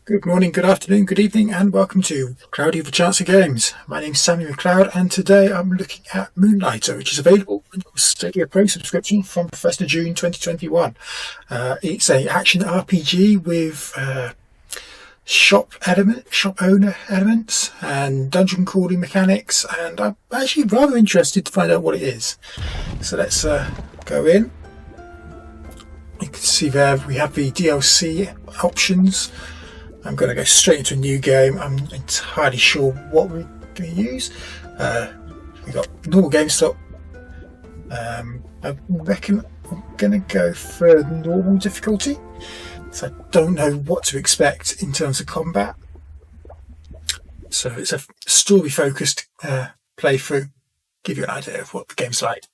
Good morning, good afternoon, good evening, and welcome to Cloudy with a Chance of Games. My name's Sammy McLeod, and today I'm looking at Moonlighter, which is available on your Stadia Pro subscription from 1st of June 2021. It's an action RPG with shop owner elements and dungeon crawling mechanics, and I'm actually rather interested to find out what it is. So let's go in. You can see there we have the DLC options. I'm going to go straight into a new game. I'm not entirely sure what we're going to use. We've got normal game stop. I reckon I'm going to go for normal difficulty. So I don't know what to expect in terms of combat. So it's a story focused playthrough. Give you an idea of what the game's like.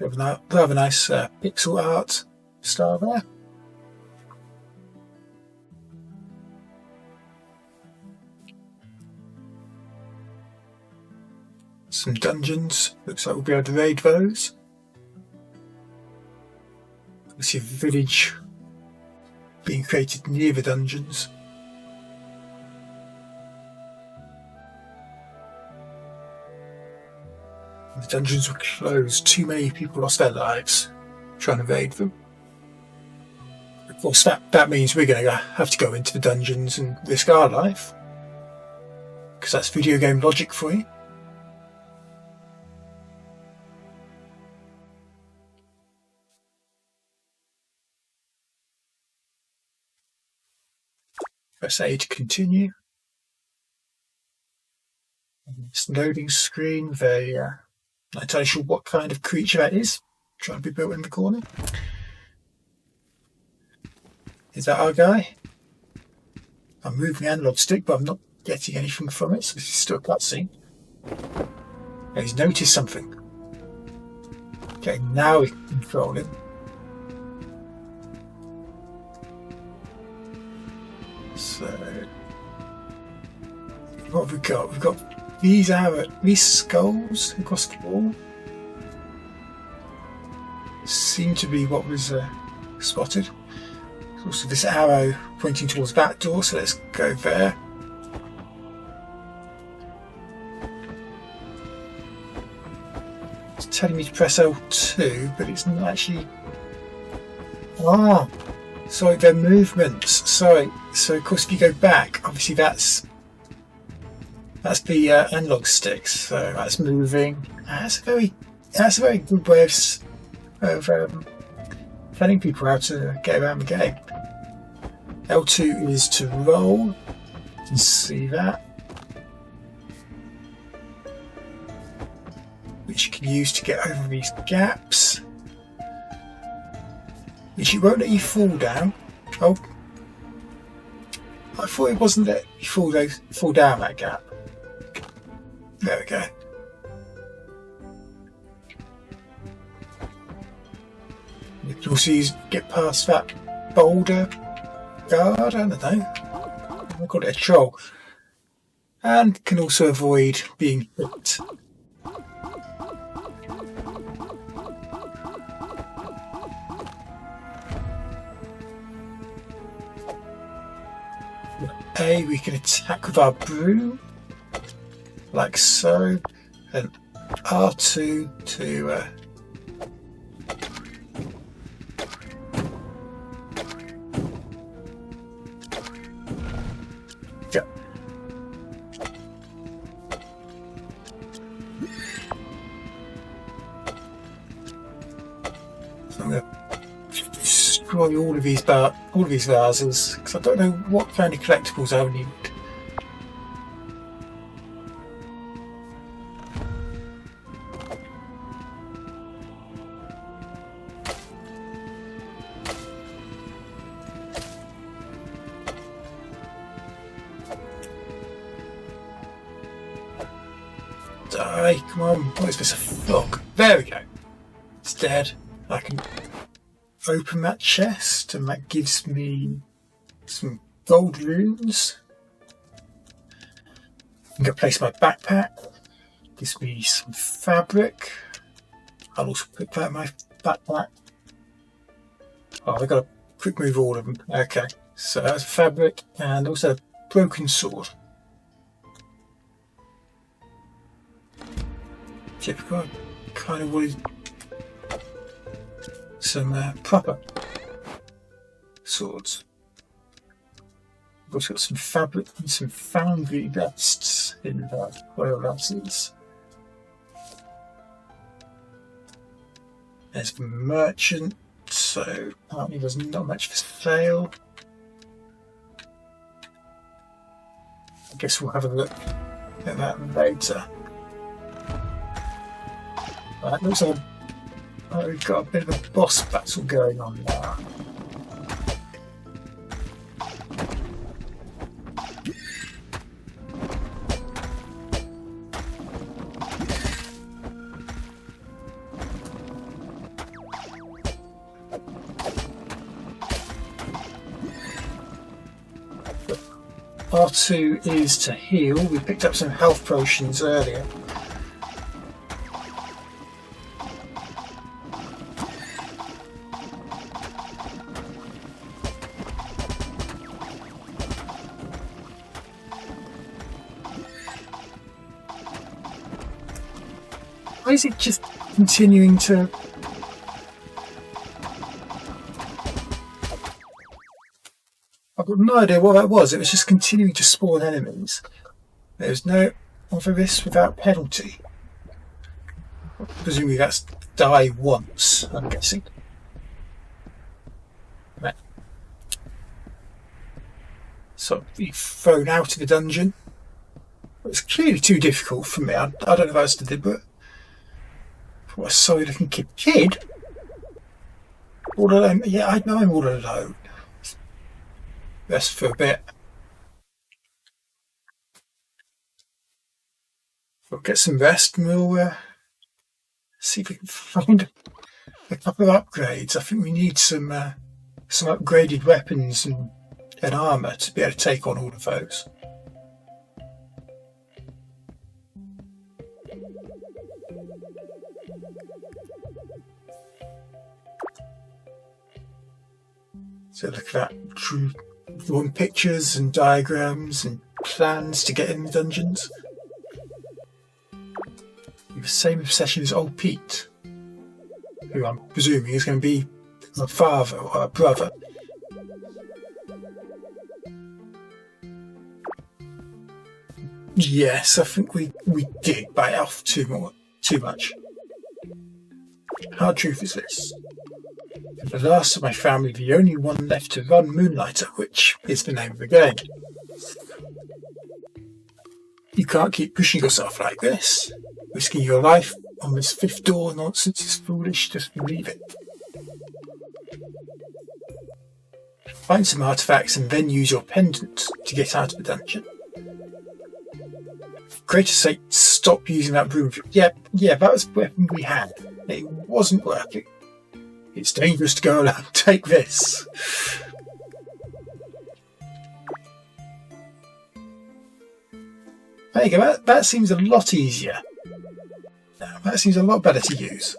Rather nice pixel art style there. Some dungeons. Looks like we'll be able to raid those. I see a village being created near the dungeons. The dungeons were closed. Too many people lost their lives trying to raid them. Of course, that means we're going to have to go into the dungeons and risk our life. Because that's video game logic for you. Press A to continue. This loading screen, not entirely sure what kind of creature that is. Trying to be built in the corner. Is that our guy? I'm moving the analog stick, but I'm not getting anything from it, so this is still a cutscene. He's noticed something. Okay, now we can control him. So, what have we got? We've got these skulls across the wall. Seem to be what was spotted. There's also this arrow pointing towards that door, so let's go there. It's telling me to press L2, but it's not actually. Sorry, they're movements. Sorry. So of course, if you go back, obviously that's the analog sticks. So that's moving. That's a very good way of telling people how to get around the game. L2 is to roll. You can see that, which you can use to get over these gaps. Which it won't let you fall down. Oh, I thought it wasn't that you fall down that gap. There we go. You can also get past that boulder guard, I don't know. I call it a troll. And can also avoid being hit. A, we can attack with our broom, like so, and R2 to yeah. So I'm going to destroy all of these vases because I don't know what kind of collectibles I would need. Die, come on, what is this, a frog? There we go. It's dead. I can open that chest and that gives me some gold runes. I'm going to place my backpack. Gives me some fabric. I'll also put that in my backpack. Oh, I've got to quick move all of them. Okay, so that's fabric and also a broken sword. Typical. Kind of wanted some proper swords. We've also got some fabric and some foundry vests in whatever else it is. There's the merchant, so apparently there's not much for sale. I guess we'll have a look at that later. Right, looks like we've got a bit of a boss battle going on now. R2 is to heal. We picked up some health potions earlier. Why is it just continuing to... I've got no idea what that was. It was just continuing to spawn enemies. There's no offer this without penalty. Presumably that's die once, I'm guessing. Right. So you're thrown out of the dungeon. It's clearly too difficult for me. I don't know if that's the but what a sorry looking kid. All alone. Yeah, I know I'm all alone. Rest for a bit. We'll get some rest and we'll see if we can find a couple of upgrades. I think we need some upgraded weapons and armour to be able to take on all of those. So look at that, drawing pictures and diagrams and plans to get in the dungeons. The same obsession as old Pete, who I'm presuming is going to be a father or a brother. Yes, I think we did bite off too much. Hard truth is this. For the last of my family, the only one left to run Moonlighter, which is the name of the game. You can't keep pushing yourself like this. Risking your life on this fifth door nonsense is foolish, just believe it. Find some artifacts and then use your pendant to get out of the dungeon. For greater sake, stop using that broom. Yeah, that was the weapon we had. It wasn't working. It's dangerous to go around. Take this. There you go. That seems a lot easier. That seems a lot better to use.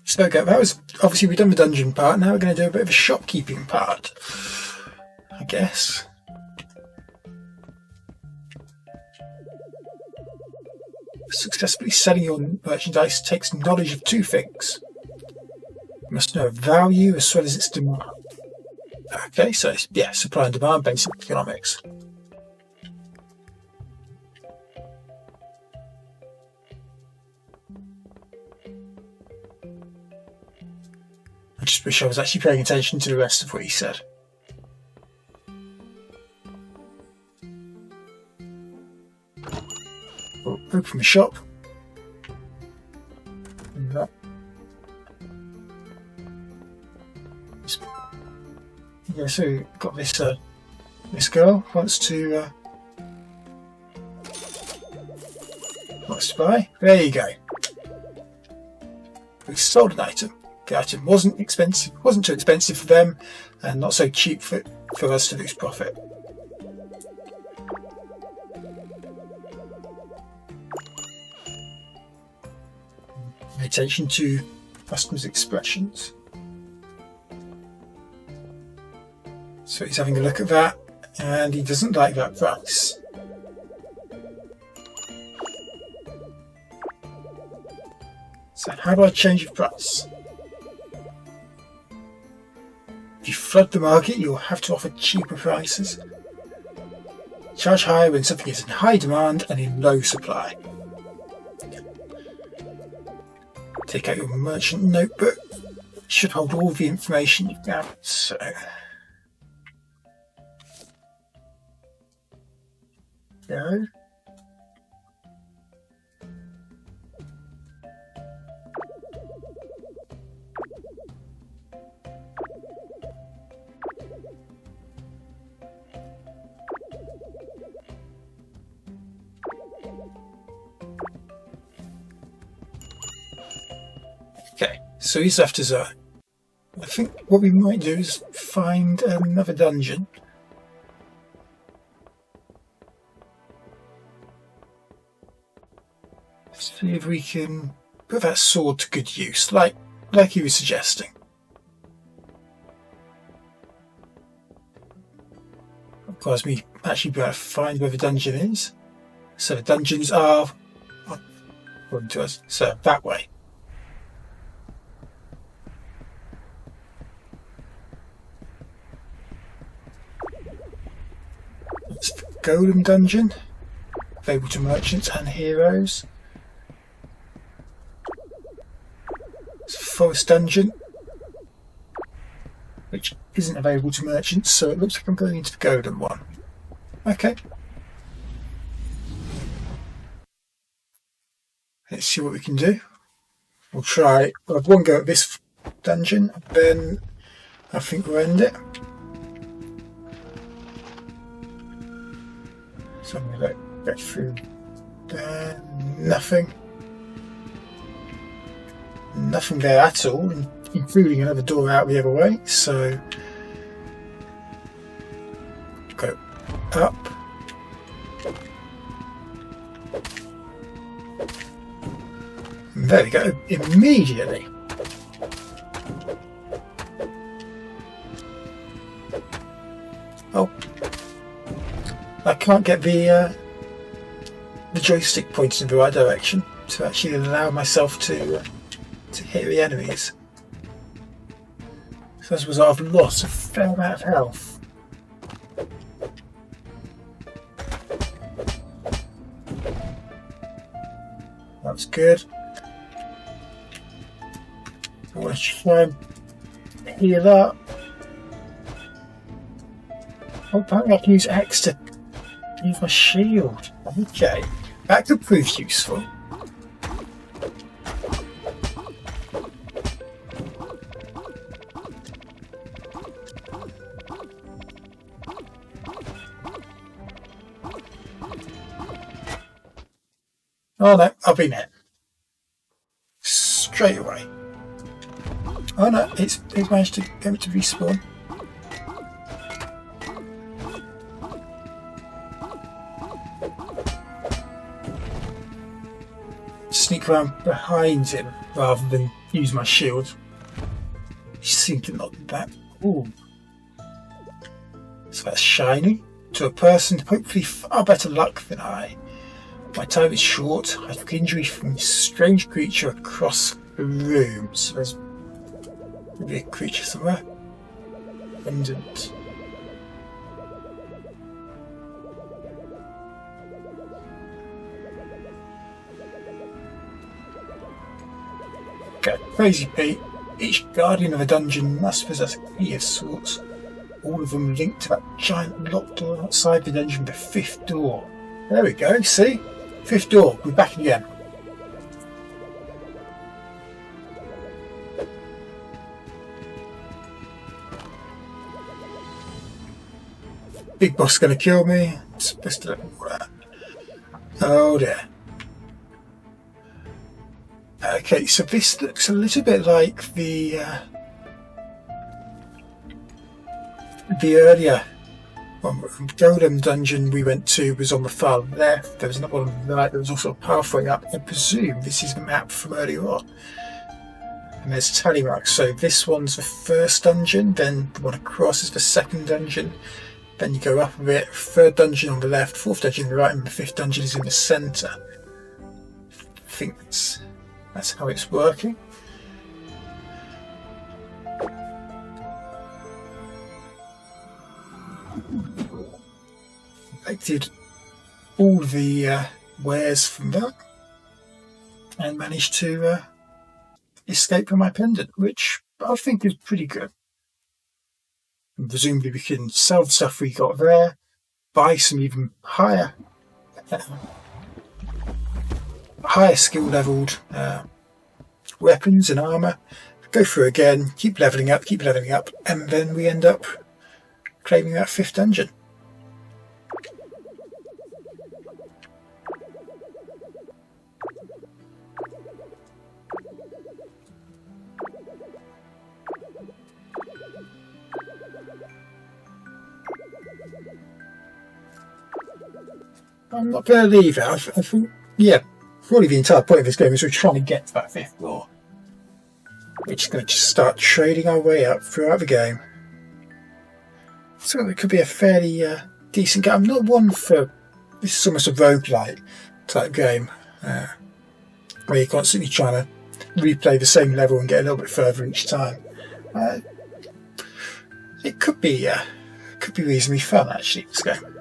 So okay, that was obviously we've done the dungeon part. Now we're going to do a bit of a shopkeeping part, I guess. Successfully selling your merchandise takes knowledge of two things. You must know value as well as its demand. Okay, so it's, yeah, supply and demand, basic economics. I just wish I was actually paying attention to the rest of what he said. We'll open the shop. And that. Yeah, so we've got this girl wants to buy. There you go. We sold an item. The item wasn't too expensive for them, and not so cheap for us to lose profit. attention to customers' expressions. So he's having a look at that, and he doesn't like that price. So how do I change the price? If you flood the market, you'll have to offer cheaper prices. Charge higher when something is in high demand and in low supply. Take out your merchant notebook. It should hold all the information you've gathered. So go. Okay, so he's left us I think what we might do is find another dungeon. See if we can put that sword to good use, like he was suggesting. Requires me actually be able to find where the dungeon is. So the dungeons are, according to us, so that way. It's the Golem Dungeon, available to merchants and heroes. It's a Forest Dungeon, which isn't available to merchants, so it looks like I'm going into the Golem one. Okay. Let's see what we can do. We'll try, I'll have one go at this dungeon, then I think we'll end it. So I'm going to go through there, nothing. Nothing there at all, including another door out the other way, so go up. And there we go, immediately. Oh. I can't get the joystick pointed in the right direction to actually allow myself to hit the enemies. So as a result, I've lost a fair amount of health. That's good. I want to try and heal up. Oh, apparently I can use X to use my shield. Okay, that could prove useful. Oh no, I've been hit. Straight away. Oh no, it's managed to get me to respawn. Sneak around behind him rather than use my shield. He seemed to not do that. Ooh. So that's shiny. To a person hopefully far better luck than I. My time is short. I took injury from this strange creature across the room. So there's maybe a creature somewhere. Abundant. Okay, Crazy Pete. Each guardian of a dungeon must possess a key of sorts. All of them linked to that giant locked door outside the dungeon, the fifth door. There we go, see? Fifth door, we're back again. Big boss gonna kill me. I'm supposed to let me do that. Oh dear. Okay, so this looks a little bit like the earlier golden dungeon we went to was on the far left. There was another one on the right. There was also a pathway up. I presume this is the map from earlier on. And there's tally marks. So this one's the first dungeon, then the one across is the second dungeon. Then you go up a bit, third dungeon on the left, fourth dungeon on the right, and the fifth dungeon is in the centre. I think that's how it's working. Collected all the wares from that and managed to escape from my pendant, which I think is pretty good. And presumably we can sell the stuff we got there, buy some even higher skill leveled weapons and armour, go through again, keep levelling up, and then we end up claiming that fifth dungeon. I'm not going to leave it. I think, yeah, probably the entire point of this game is we're trying to get to that fifth floor. We're just going to start trading our way up throughout the game. So it could be a fairly decent game. I'm not one for... This is almost a roguelite type game, where you're constantly trying to replay the same level and get a little bit further each time. It could be reasonably fun, actually, this game.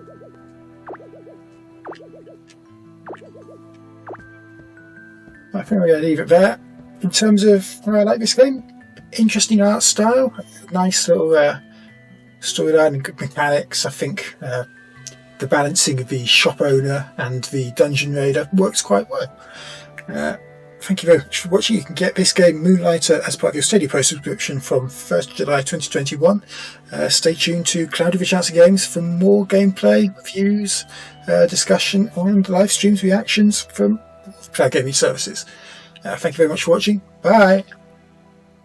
I think we're going to leave it there. In terms of I like this game, interesting art style, nice little storyline and good mechanics. I think the balancing of the shop owner and the dungeon raider works quite well. Thank you very much for watching. You can get this game, Moonlighter, as part of your Stadia Pro subscription from 1st July 2021. Stay tuned to Cloudy with a Chance of Games for more gameplay, reviews, discussion, and live streams, reactions from cloud gaming services. Thank you very much for watching. Bye.